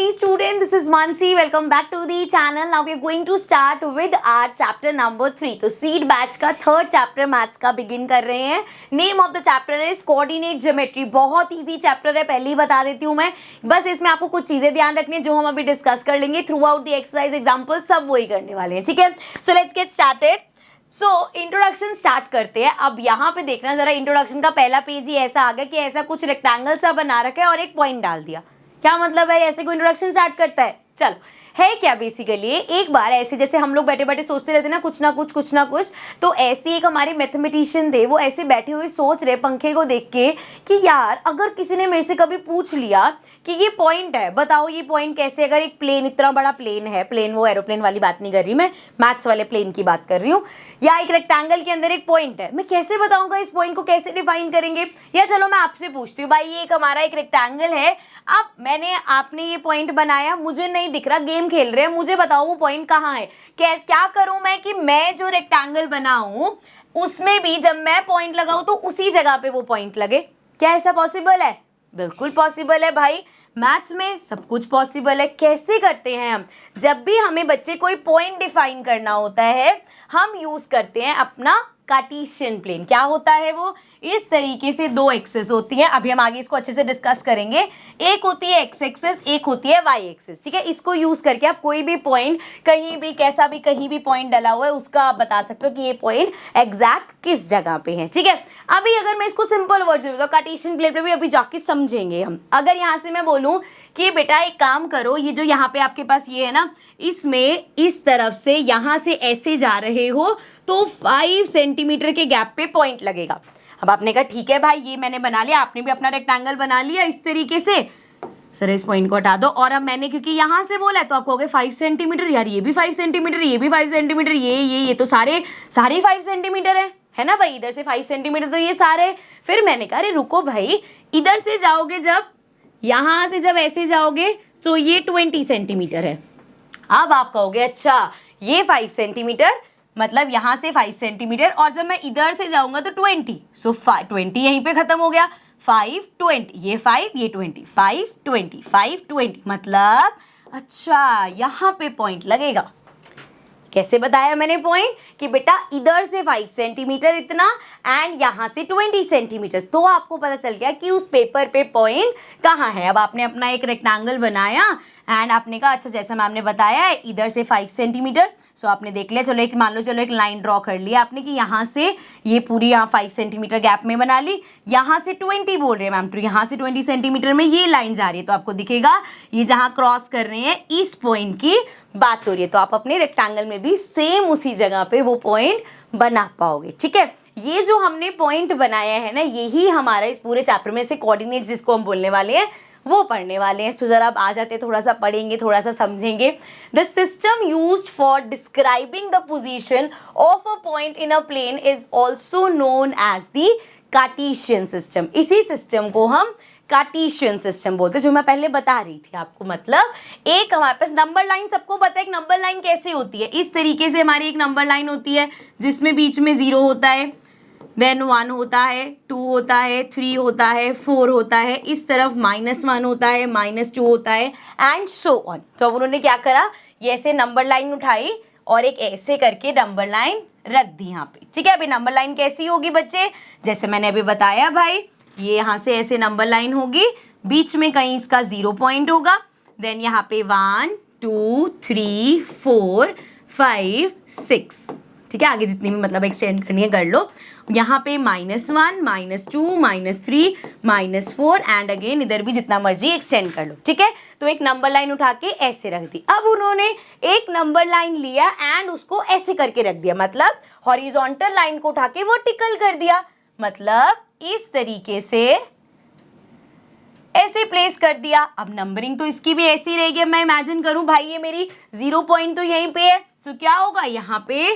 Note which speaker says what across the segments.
Speaker 1: lovely student, this is Mansi. Welcome back to the channel. Now we are going to start with our chapter number 3. तो seed batch का third chapter maths का begin कर रहे हैं. Name of the chapter is coordinate geometry. बहुत easy chapter है, पहले ही बता देती हूँ मैं. बस इसमें आपको कुछ चीजें ध्यान रखनी है जो हम अभी डिस्कस कर लेंगे. Through out the exercise example सब वही करने वाले हैं, ठीक है. So let's get started. So introduction start करते हैं. अब यहाँ पे देखना जरा, इंट्रोडक्शन का पहला पेज ही ऐसा आ गया कि ऐसा कुछ रेक्टेंगल सा बना रखा है और एक पॉइंट डाल दिया. क्या मतलब है, ऐसे कोई इंट्रोडक्शन स्टार्ट करता है? चलो, है क्या बेसिकली एक बार ऐसे जैसे हम लोग बैठे बैठे सोचते रहते ना कुछ ना कुछ, तो ऐसे एक हमारे मैथमेटिशियन थे, वो ऐसे बैठे हुए सोच रहे पंखे को देख के कि यार अगर किसी ने मेरे से कभी पूछ लिया कि ये पॉइंट है, बताओ ये पॉइंट कैसे, अगर एक प्लेन, इतना बड़ा प्लेन है, प्लेन वो एरोप्लेन वाली बात नहीं कर रही मैं, मैथ्स वाले प्लेन की बात कर रही हूँ, या एक रेक्टेंगल के अंदर एक पॉइंट है, मैं कैसे बताऊंगा इस पॉइंट को, कैसे डिफाइन करेंगे? या चलो मैं आपसे पूछती हूँ, भाई ये एक हमारा एक रेक्टेंगल है, अब आपने ये पॉइंट बनाया, मुझे नहीं दिख रहा, गेम खेल रहे हैं, मुझे बताओ वो पॉइंट कहाँ है. क्या करूं मैं कि मैं जो रेक्टेंगल बनाऊं उसमें भी जब मैं पॉइंट लगाऊं तो उसी जगह पे वो पॉइंट लगे. क्या ऐसा पॉसिबल है? बिल्कुल पॉसिबल है भाई. मैथ्स में सब कुछ पॉसिबल है. कैसे करते हैं हम? जब भी हमें बच्चे कोई पॉइंट डिफाइन करना होता है, हम यूज करते हैं अपना कार्टेशियन प्लेन. क्या होता है वो? इस तरीके से दो एक्सिस होती हैं. अभी हम आगे इसको अच्छे से डिस्कस करेंगे. एक होती है एक्स एक्सिस, एक होती है वाई एक्सिस, ठीक है. इसको यूज करके आप कोई भी पॉइंट, कहीं भी कैसा भी, कहीं भी पॉइंट डला हुआ है, उसका आप बता सकते हो कि ये पॉइंट एग्जैक्ट किस जगह पे है, ठीक है. अभी अगर मैं इसको सिंपल वर्ड में, तो कार्टेशियन प्लेन पे भी अभी जाके समझेंगे हम. अगर यहाँ से मैं बोलूँ कि बेटा एक काम करो, ये जो यहाँ पे आपके पास ये है ना, इसमें इस तरफ से यहाँ से ऐसे जा रहे हो तो 5 सेंटीमीटर के गैप पे पॉइंट लगेगा. अब आपने कहा ठीक है भाई, ये मैंने बना लिया, आपने भी अपना रेक्टेंगल बना लिया इस तरीके से. सर इस पॉइंट को हटा दो. और अब मैंने क्योंकि यहाँ से बोला है तो आप कहोगे 5 सेंटीमीटर, यार ये भी 5 सेंटीमीटर, ये भी 5 सेंटीमीटर, ये तो सारे 5 सेंटीमीटर है ना भाई. इधर से 5 सेंटीमीटर तो ये सारे. फिर मैंने कहा अरे रुको भाई, इधर से जाओगे जब, यहाँ से जब ऐसे जाओगे तो ये 20 सेंटीमीटर है. अब आप कहोगे अच्छा ये 5 सेंटीमीटर, मतलब यहाँ से 5 सेंटीमीटर, और जब मैं इधर से जाऊंगा तो 20, सो 20 यहीं पे खत्म हो गया. 5 20, ये 5 ये 20, 5 20 5 20, मतलब अच्छा यहाँ पे पॉइंट लगेगा. कैसे बताया मैंने पॉइंट? कि बेटा इधर से 5 सेंटीमीटर इतना एंड यहाँ से 20 सेंटीमीटर, तो आपको पता चल गया कि उस पेपर पे पॉइंट कहाँ है. अब आपने अपना एक रेक्टेंगल बनाया एंड आपने कहा अच्छा जैसा मैम ने बताया है इधर से 5 सेंटीमीटर, सो आपने देख लिया. चलो एक मान लो, चलो एक लाइन ड्रॉ कर लिया आपने कि यहाँ से ये पूरी यहाँ 5 सेंटीमीटर गैप में बना ली. यहाँ से 20 बोल रहे हैं मैम, तो यहाँ से 20 सेंटीमीटर में ये लाइन जा रही है, तो आपको दिखेगा ये जहाँ क्रॉस कर रहे हैं इस पॉइंट की बात हो रही है. तो आप अपने रेक्टेंगल में भी सेम उसी जगह पे वो पॉइंट बना पाओगे, ठीक है. ये जो हमने पॉइंट बनाया है ना, यही हमारा इस पूरे चैप्टर में से कोऑर्डिनेट जिसको हम बोलने वाले हैं वो पढ़ने वाले हैं. सो जरा अब आ जाते हैं, थोड़ा सा पढ़ेंगे, थोड़ा सा समझेंगे. The system used for describing the position of a point in a plane is also known as the Cartesian system. इसी सिस्टम को हम कार्टेशियन सिस्टम बोलते हैं, जो मैं पहले बता रही थी आपको. मतलब एक हमारे पास नंबर लाइन, सबको पता है एक नंबर लाइन कैसे होती है. इस तरीके से हमारी एक नंबर लाइन होती है जिसमें बीच में 0 होता है, देन 1 होता है, 2 होता है, 3 होता है, 4 होता है, इस तरफ -1 होता है, -2 होता है एंड सो ऑन. तो अब उन्होंने क्या करा, ये ऐसे नंबर लाइन उठाई और एक ऐसे करके नंबर लाइन रख दी यहाँ पे, ठीक है. अभी नंबर लाइन कैसी होगी बच्चे? जैसे मैंने अभी बताया भाई, ये यहाँ से ऐसे नंबर लाइन होगी, बीच में कहीं इसका 0 पॉइंट होगा, देन यहाँ पे 1 2 3 4 5 6, ठीक है. आगे जितनी भी मतलब एक्सटेंड करनी है कर लो. यहाँ पे -1 -2 -3 -4 एंड अगेन इधर भी जितना मर्जी एक्सटेंड कर लो, ठीक है. तो एक नंबर लाइन उठा के ऐसे रख दी. अब उन्होंने एक नंबर लाइन लिया एंड उसको ऐसे करके रख दिया, मतलब हॉरिजॉन्टल लाइन को उठा के वर्टिकल कर दिया, मतलब इस तरीके से ऐसे प्लेस कर दिया. अब नंबरिंग तो इसकी भी ऐसी रहेगी. अब मैं इमेजिन करूं भाई ये मेरी 0 पॉइंट तो यहीं पे है, तो क्या होगा यहाँ पे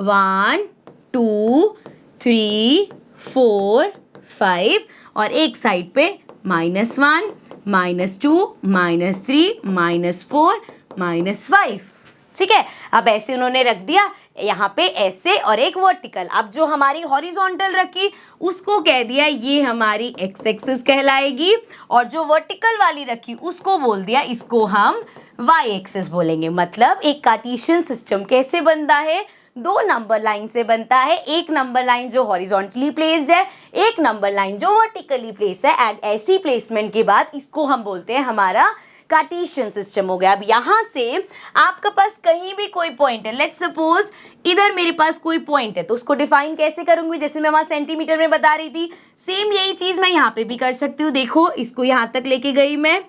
Speaker 1: 1 2 3 4 5 और एक साइड पे -1 -2 -3 -4 -5. ठीक है, अब ऐसे उन्होंने रख दिया, यहाँ पे ऐसे और एक वर्टिकल। अब जो हमारी हॉरिजॉन्टल रखी उसको कह दिया ये हमारी एक्स एक्सिस कहलाएगी, और जो वर्टिकल वाली रखी उसको बोल दिया इसको हम वाई एक्सिस बोलेंगे। मतलब एक कार्टेशियन सिस्टम कैसे बनता है, दो नंबर लाइन से बनता है, एक नंबर लाइन जो हॉरिजॉन्टली प्लेस्ड है, एक नंबर लाइन जो वर्टिकली प्लेस्ड है, एंड ऐसी प्लेसमेंट के बाद इसको हम बोलते हैं हमारा कार्टेशियन सिस्टम हो गया। अब यहां से आपके पास कहीं भी कोई पॉइंट है, लेट्स सपोज इधर मेरे पास कोई पॉइंट है, तो उसको डिफाइन कैसे करूंगी, जैसे मैं वहां सेंटीमीटर में बता रही थी, सेम यही चीज मैं यहाँ पे भी कर सकती हूँ। देखो इसको यहां तक लेके गई मैं,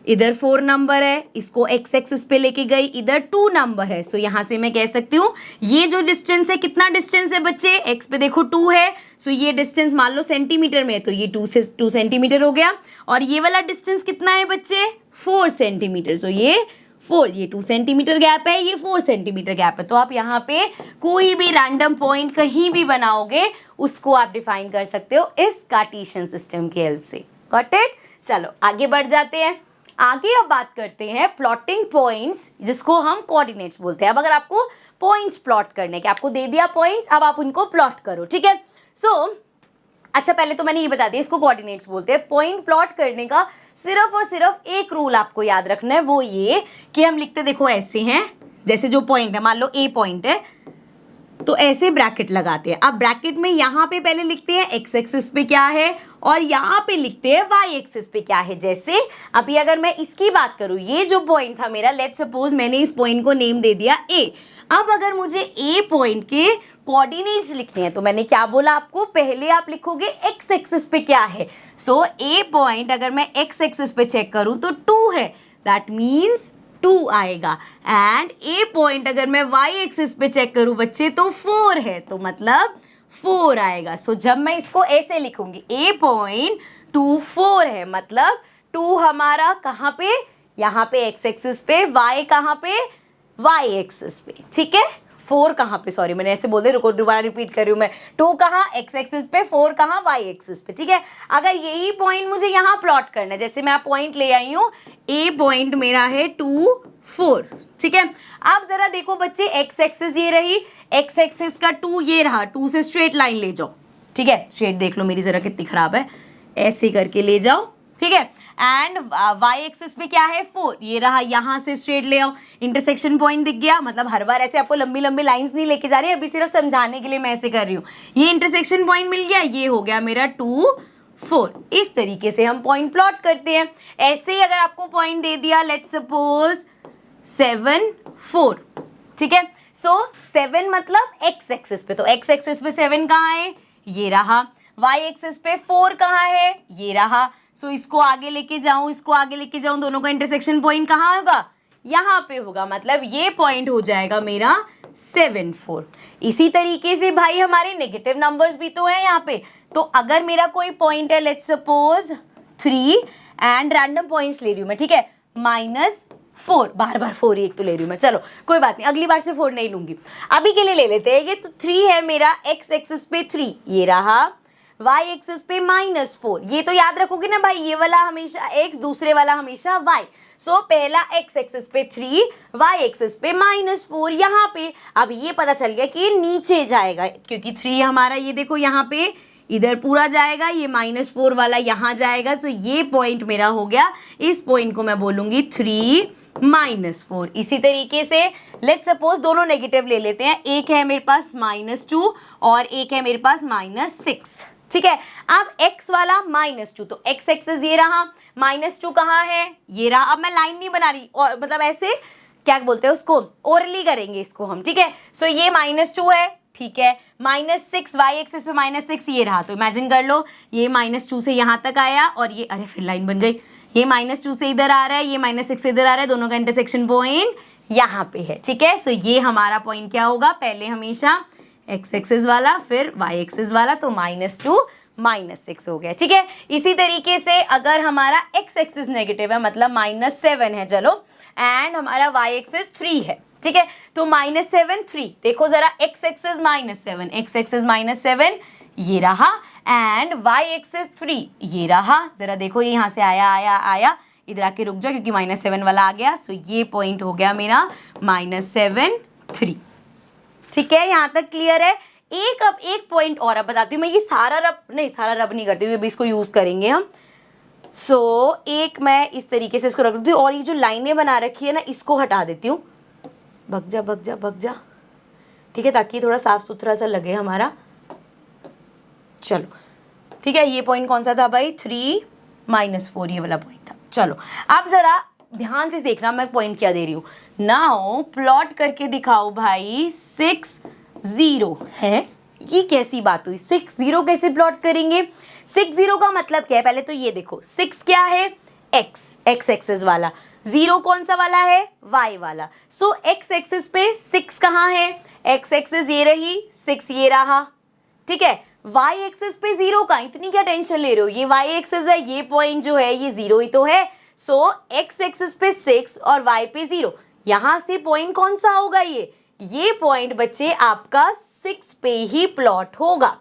Speaker 1: इधर 4 नंबर है, इसको एक्स एक्सिस पे लेके गई, इधर 2 नंबर है। सो यहां से मैं कह सकती हूँ ये जो डिस्टेंस है, कितना डिस्टेंस है बच्चे, एक्स पे देखो 2 है, सो ये डिस्टेंस मान लो सेंटीमीटर में है, तो ये 2 सेंटीमीटर हो गया। और ये वाला डिस्टेंस कितना है बच्चे, 4 सेंटीमीटर। सो ये 2 सेंटीमीटर गैप है, ये 4 सेंटीमीटर गैप है। तो आप यहाँ पे कोई भी रैंडम पॉइंट कहीं भी बनाओगे उसको आप डिफाइन कर सकते हो इस कार्टेशियन सिस्टम की हेल्प से। Got it? चलो आगे बढ़ जाते हैं। आगे अब बात करते हैं प्लॉटिंग पॉइंट्स, जिसको हम कोऑर्डिनेट्स बोलते हैं। अब अगर आपको पॉइंट्स प्लॉट करने के, आपको दे दिया पॉइंट्स, अब आप उनको प्लॉट करो, ठीक है। अच्छा पहले तो मैंने ये बता दिया इसको कोऑर्डिनेट्स बोलते हैं। पॉइंट प्लॉट करने का सिर्फ और सिर्फ एक रूल आपको याद रखना है, वो ये कि हम लिखते देखो ऐसे हैं, जैसे जो पॉइंट है, मान लो ए पॉइंट है तो ऐसे ब्रैकेट लगाते हैं। अब ब्रैकेट में यहाँ पे पहले लिखते हैं एक्स एक्सिस पे क्या है, और यहाँ पे लिखते हैं वाई एक्सिस पे क्या है। जैसे अभी अगर मैं इसकी बात करूँ, ये जो पॉइंट था मेरा, लेट्स सपोज मैंने इस पॉइंट को नेम दे दिया ए। अब अगर मुझे ए पॉइंट के कोऑर्डिनेट्स लिखने हैं तो मैंने क्या बोला आपको, पहले आप लिखोगे एक्स एक्सिस पे क्या है। सो ए पॉइंट अगर मैं एक्स एक्सिस पे चेक करूँ तो 2 है, दैट मीन्स 2 आएगा। एंड ए पॉइंट अगर मैं वाई एक्सिस पे चेक करूं बच्चे तो 4 है, तो मतलब 4 आएगा। सो जब मैं इसको ऐसे लिखूंगी, ए पॉइंट 2 4 है, मतलब 2 हमारा कहाँ पे, यहाँ पे एक्स एक्सिस पे, वाई कहाँ पे, वाई एक्सिस पे, ठीक है। 4 कहाँ पे, सॉरी मैंने ऐसे बोल दिया, रुको दोबारा रिपीट कर रही हूँ मैं। 2 कहाँ, एक्स एक्सिस पे, 4 कहाँ, वाई एक्सिस पे, ठीक है। अगर यही पॉइंट मुझे यहाँ प्लॉट करना है, जैसे मैं पॉइंट ले आई हूँ, ए पॉइंट मेरा है 2 4, ठीक है। अब जरा देखो बच्चे, एक्स एक्सिस ये रही, एक्स एक्सिस का 2 ये रहा, 2 से स्ट्रेट लाइन ले जाओ, ठीक है। स्ट्रेट देख लो मेरी जरा कितनी खराब है, ऐसे करके ले जाओ, ठीक है। एंड वाई एक्सिस पे क्या है 4, ये रहा, यहाँ से स्ट्रेट ले आओ, इंटरसेक्शन पॉइंट दिख गया। मतलब हर बार ऐसे आपको लंबी लंबी लाइंस नहीं लेके जा रही, अभी सिर्फ समझाने के लिए मैं ऐसे कर रही हूँ। ये इंटरसेक्शन पॉइंट मिल गया, ये हो गया मेरा 2 4। इस तरीके से हम पॉइंट प्लॉट करते हैं। ऐसे ही अगर आपको पॉइंट दे दिया, लेट्स सपोज 7 4, ठीक है। सो 7 मतलब एक्स एक्सिस पे, तो एक्स एक्सिस पे 7 कहाँ है, ये रहा। वाई एक्सिस पे 4 कहाँ है, ये रहा। सो इसको आगे लेके जाऊं, इसको आगे लेके जाऊं, दोनों का इंटरसेक्शन पॉइंट कहाँ होगा, यहाँ पे होगा। मतलब ये पॉइंट हो जाएगा मेरा 7 4। इसी तरीके से भाई हमारे नेगेटिव नंबर्स भी तो है यहाँ पे। तो अगर मेरा कोई पॉइंट है, let's suppose 3, and random points ले रही हूँ मैं, ठीक है, -4, बार बार 4 ही एक तो ले रही हूँ मैं, चलो कोई बात नहीं, अगली बार से 4 नहीं लूंगी, अभी के लिए ले लेते हैं। ये तो 3 है मेरा, एक्स एक्सिस पे 3, ये रहा। वाई एक्सिस पे -4, ये तो याद रखोगे ना भाई, ये वाला हमेशा एक्स, दूसरे वाला हमेशा वाई। सो पहला एक्स एक्सिस पे 3, वाई एक्सिस पे -4 यहाँ पे। अब ये पता चल गया कि ये नीचे जाएगा, क्योंकि 3 हमारा ये देखो यहाँ पे इधर पूरा जाएगा, ये -4 वाला यहाँ जाएगा। सो ये पॉइंट मेरा हो गया, इस पॉइंट को मैं बोलूंगी 3 -4। इसी तरीके से लेट्स सपोज दोनों नेगेटिव ले लेते हैं, एक है मेरे पास -2 और एक है मेरे पास -6, ठीक है। अब x वाला -2, तो x एक्सिस ये रहा, -2 कहाँ है, ये रहा। अब मैं लाइन नहीं बना रही, और मतलब ऐसे क्या बोलते हैं उसको, ओरली करेंगे इसको हम, ठीक है। सो ये -2 है, ठीक है। -6 वाई एक्सिस पे -6 ये रहा, तो इमेजिन कर लो ये -2 से यहाँ तक आया, और ये अरे फिर लाइन बन गई, ये -2 से इधर आ रहा है, ये -6 से इधर आ रहा है, दोनों का इंटरसेक्शन पॉइंट यहाँ पे है, ठीक है। सो ये हमारा पॉइंट क्या होगा, पहले हमेशा एक्स एक्सिस वाला, फिर वाई एक्सिस वाला, तो -2 -6 हो गया, ठीक है। इसी तरीके से अगर हमारा एक्स एक्सिस नेगेटिव है, मतलब -7 है, चलो, एंड हमारा वाई एक्सिस 3 है, ठीक है, तो -7 3, देखो जरा, एक्स एक्सिस -7, एक्स एक्सिस -7 ये रहा, एंड वाई एक्सिस 3 ये रहा। जरा देखो, ये यहाँ से आया आया आया, इधर आके रुक जा क्योंकि -7 वाला आ गया, सो ये पॉइंट हो गया मेरा -7 3। ठीक है, यहाँ तक क्लियर है। अब एक पॉइंट और अब बताती हूँ मैं, ये सारा रब नहीं करती हूँ, अभी इसको यूज करेंगे हम। एक मैं इस तरीके से इसको रख देती हूँ और ये जो लाइनें बना रखी है ना इसको हटा देती हूँ। भग जा, ठीक है, ताकि थोड़ा साफ सुथरा सा लगे हमारा। चलो ठीक है, ये पॉइंट कौन सा था भाई? 3 -4 ये वाला पॉइंट था। चलो अब जरा ध्यान से देखना मैं पॉइंट क्या दे रही हूँ। नाउ प्लॉट करके दिखाओ भाई 6 0 है। ये कैसी बात हुई? 6 0 कैसे प्लॉट करेंगे? 6 0 का मतलब क्या है? पहले तो ये देखो, 6 क्या है? x एक्सिस वाला, 0 कौन सा वाला है? y वाला। सो x एक्सिस पे 6 कहाँ है? x एक्सिस ये रही, 6 ये रहा, ठीक है। y एक्सिस पे 0 का, इतनी क्या टेंशन ले रहे हो? ये y एक्सिस है, ये पॉइंट जो है ये 0 ही तो है। सो x एक्सिस पे 6 और y पे 0, यहां से पॉइंट कौन सा होगा? ये पॉइंट बच्चे आपका 6 पे ही प्लॉट होगा।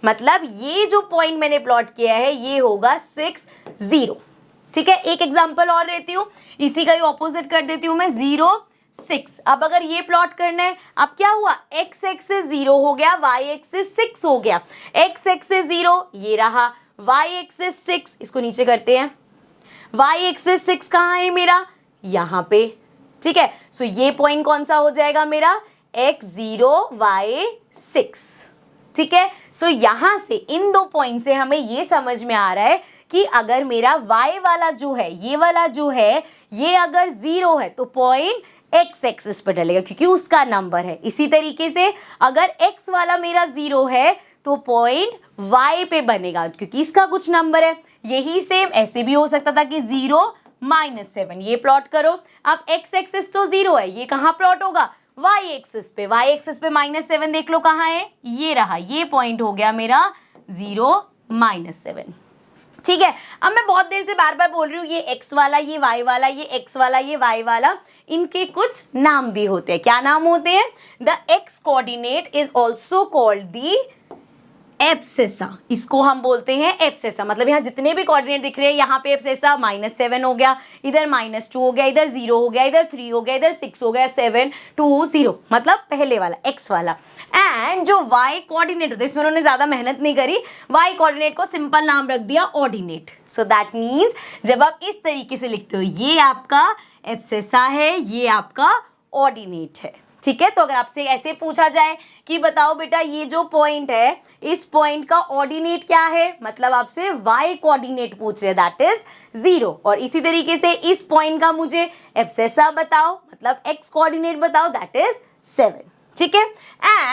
Speaker 1: मतलब ये जो पॉइंट मैंने प्लॉट किया है ये होगा 6 0। ठीक है, एक एग्जांपल और लेती हूँ, इसी का ही ऑपोजिट कर देती हूँ मैं, 0 6। अब अगर ये प्लॉट करना है, अब क्या हुआ? x एक्सिस 0 हो गया, y एक्सिस 6 हो गया। x एक्सिस 0 ये रहा, y एक्सिस 6, इसको नीचे करते हैं। y एक्सिस 6 कहाँ है मेरा? यहाँ पे, ठीक है। सो ये पॉइंट कौन सा हो जाएगा मेरा? x0 y 6, ठीक है। सो यहां से इन दो पॉइंट से हमें ये समझ में आ रहा है कि अगर मेरा y वाला जो है, ये वाला जो है, ये अगर 0 है तो पॉइंट x एक्सिस पर डलेगा क्योंकि उसका नंबर है। इसी तरीके से अगर x वाला मेरा 0 है तो पॉइंट y पे बनेगा क्योंकि इसका कुछ नंबर है। यही सेम ऐसे भी हो सकता था कि 0 -7, ये प्लॉट करो। अब x एक्सिस तो 0 है, ये कहाँ प्लॉट होगा? y एक्सिस पे। y एक्सिस पे -7 देख लो कहाँ है? ये रहा, ये पॉइंट हो गया मेरा 0 -7। ठीक है, अब मैं बहुत देर से बार बार बोल रही हूँ, ये x वाला, ये y वाला, ये x वाला, ये y वाला, इनके कुछ नाम भी होते हैं। क्या नाम होते हैं? The x coordinate is also called the abscissa. इसको हम बोलते हैं एब्सेसा। मतलब यहाँ जितने भी कोऑर्डिनेट दिख रहे हैं, यहाँ पे एब्सेसा -7 हो गया, इधर -2 हो गया, इधर 0 हो गया, इधर 3 हो गया, इधर 6 हो गया, 7 2 0, मतलब पहले वाला x वाला। एंड जो y कोऑर्डिनेट होता है, इसमें उन्होंने ज्यादा मेहनत नहीं करी, y कोऑर्डिनेट को सिंपल नाम रख दिया ऑर्डिनेट। सो दैट मीन्स जब आप इस तरीके से लिखते हो, ये आपका एब्सेसा है, ये आपका ऑर्डिनेट है। ठीक है, तो अगर आपसे ऐसे पूछा जाए कि बताओ बेटा ये जो पॉइंट है, इस पॉइंट का ऑर्डिनेट क्या है, मतलब आपसे y कोऑर्डिनेट पूछ रहे हैं, दैट इज 0। और इसी तरीके से इस पॉइंट का मुझे एब्सेसा बताओ, मतलब x कोऑर्डिनेट बताओ, दैट इज 7। ठीक है,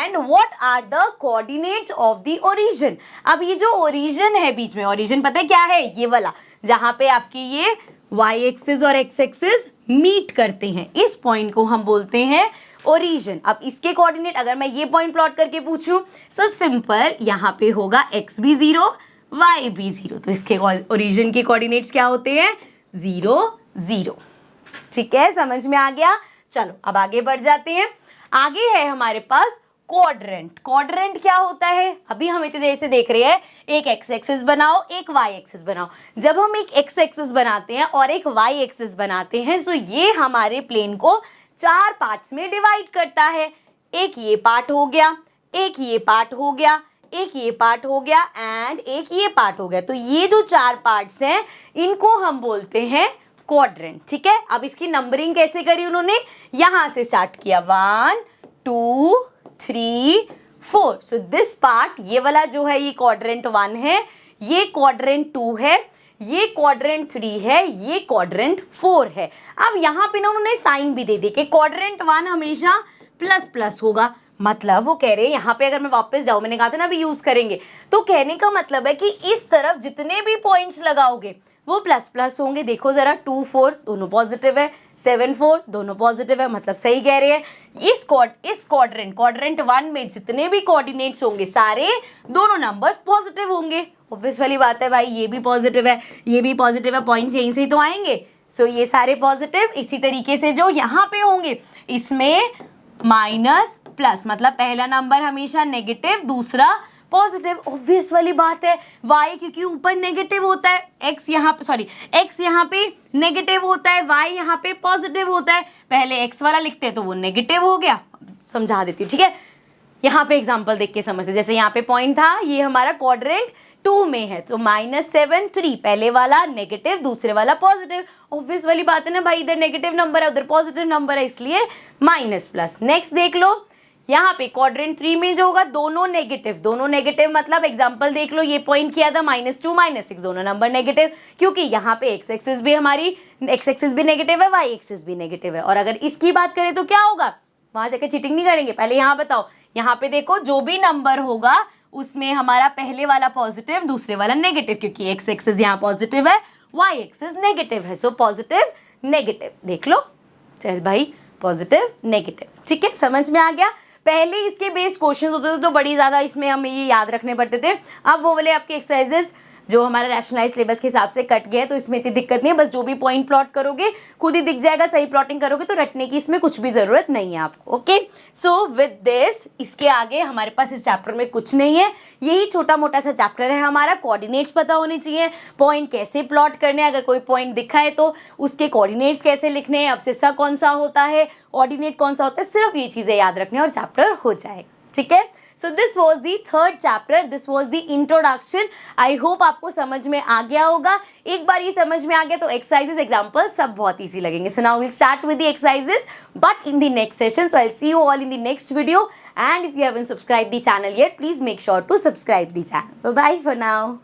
Speaker 1: and what are the coordinates of the origin. अब ये जो ओरिजिन है बीच में, ओरिजिन पता है क्या है? ये वाला, जहां पे आपकी ये y एक्सिस और x एक्सिस मीट करते हैं, इस पॉइंट को हम बोलते हैं ओरिजिन। अब इसके कोऑर्डिनेट अगर मैं ये पॉइंट प्लॉट करके पूछूं, सो सिंपल, यहाँ पे होगा x भी 0 y भी 0, तो इसके ओरिजिन के कोऑर्डिनेट्स क्या होते हैं? 0 0। ठीक है, समझ में आ गया? चलो अब आगे बढ़ जाते हैं। आगे है हमारे पास क्वाड्रेंट। क्वाड्रेंट क्या होता है? अभी हम इतनी देर से देख रहे हैं, एक x एक्सिस बनाओ, एक y एक्सिस बनाओ। जब हम एक x एक्सिस बनाते हैं और एक y एक्सिस बनाते हैं, सो ये हमारे प्लेन को 4 पार्ट्स में डिवाइड करता है। एक ये पार्ट हो गया, एक ये पार्ट हो गया, एक ये पार्ट हो गया, एंड एक ये पार्ट हो गया। तो ये जो 4 पार्ट्स हैं, इनको हम बोलते हैं क्वाड्रेंट। ठीक है, अब इसकी नंबरिंग कैसे करी उन्होंने? यहां से स्टार्ट किया, 1 2 3 4। सो दिस पार्ट, ये वाला जो है, ये क्वाड्रेंट 1 है, ये क्वाड्रेंट 2 है, ये क्वाड्रेंट 3 है, ये क्वाड्रेंट 4 है। अब यहाँ पे ना उन्होंने साइन भी दे दी कि क्वाड्रेंट 1 हमेशा प्लस होगा। मतलब वो कह रहे हैं, यहाँ पे अगर मैं वापस जाऊँ, मैंने कहा था ना अभी यूज करेंगे, तो कहने का मतलब है कि इस तरफ जितने भी पॉइंट्स लगाओगे वो प्लस होंगे। देखो जरा, 2 4 दोनों पॉजिटिव है, 7 4 दोनों पॉजिटिव है, मतलब सही कह रहे हैं। इस क्वाड्रेंट 1 में जितने भी कोऑर्डिनेट्स होंगे, सारे दोनों नंबर्स पॉजिटिव होंगे। ऑब्वियस वाली बात है भाई, ये भी पॉजिटिव है, ये भी पॉजिटिव है, पॉइंट यहीं से ही तो आएंगे। सो ये सारे पॉजिटिव। इसी तरीके से जो यहाँ पे होंगे, इसमें माइनस प्लस, मतलब पहला नंबर हमेशा नेगेटिव, दूसरा पॉजिटिव, ऑब्वियस वाली बात है। y क्योंकि ऊपर नेगेटिव होता है, x यहाँ पे नेगेटिव होता है, y यहाँ पे पॉजिटिव होता है। पहले x वाला लिखते हैं तो वो नेगेटिव हो गया। समझा देती हूँ, ठीक है। यहाँ पे एग्जाम्पल देख के समझते, जैसे यहाँ पे पॉइंट था, ये हमारा क्वाड्रेंट 2 में है, तो -7 3, पहले वाला नेगेटिव, दूसरे वाला पॉजिटिव। ऑब्वियस वाली बात है ना भाई, इधर नेगेटिव नंबर है उधर पॉजिटिव नंबर है, इसलिए माइनस प्लस। नेक्स्ट देख लो, यहाँ पे क्वाड्रेंट 3 में जो होगा दोनों नेगेटिव मतलब एग्जांपल देख लो, ये पॉइंट किया था -2 -6, दोनों नंबर नेगेटिव, क्योंकि यहाँ पे x एक्सिस भी हमारी x एक्सिस भी नेगेटिव है, y एक्सिस भी नेगेटिव है। और अगर इसकी बात करें तो क्या होगा, वहां जाकर चीटिंग नहीं करेंगे, पहले यहाँ बताओ। यहाँ पे देखो जो भी नंबर होगा उसमें हमारा पहले वाला पॉजिटिव, दूसरे वाला नेगेटिव, क्योंकि x एक्सिस यहाँ पॉजिटिव है, y एक्सिस नेगेटिव है, सो पॉजिटिव नेगेटिव। देख लो, चल भाई पॉजिटिव नेगेटिव, ठीक है, समझ में आ गया। पहले इसके बेस्ड क्वेश्चंस होते थे तो बड़ी ज़्यादा इसमें हमें ये याद रखने पड़ते थे। अब वो वाले आपके एक्सरसाइजेस जो हमारा रैशनलाइज सिलेबस के हिसाब से कट गया है, तो इसमें इतनी दिक्कत नहीं है, बस जो भी पॉइंट प्लॉट करोगे खुद ही दिख जाएगा, सही प्लॉटिंग करोगे तो रटने की इसमें कुछ भी ज़रूरत नहीं है आपको। ओके, सो विद दिस, इसके आगे हमारे पास इस चैप्टर में कुछ नहीं है, यही छोटा मोटा सा चैप्टर है हमारा। कोऑर्डिनेट्स पता होने चाहिए, पॉइंट कैसे प्लॉट करने हैं, अगर कोई पॉइंट दिखा है तो उसके कोऑर्डिनेट्स कैसे लिखने हैं, अब्सिस्सा कौन सा होता है, ऑर्डिनेट कौन सा होता है, सिर्फ ये चीज़ें याद रखने और चैप्टर हो जाए, ठीक है। So this was the third chapter, this was the introduction. I hope आपको समझ में आ गया होगा। एक बार ये समझ में आ गया तो exercises, examples सब बहुत easy लगेंगे। So now we'll start with the exercises, but in the next session. So I'll see you all in the next video. And if you haven't subscribed the channel yet, please make sure to subscribe the channel. Bye bye for now.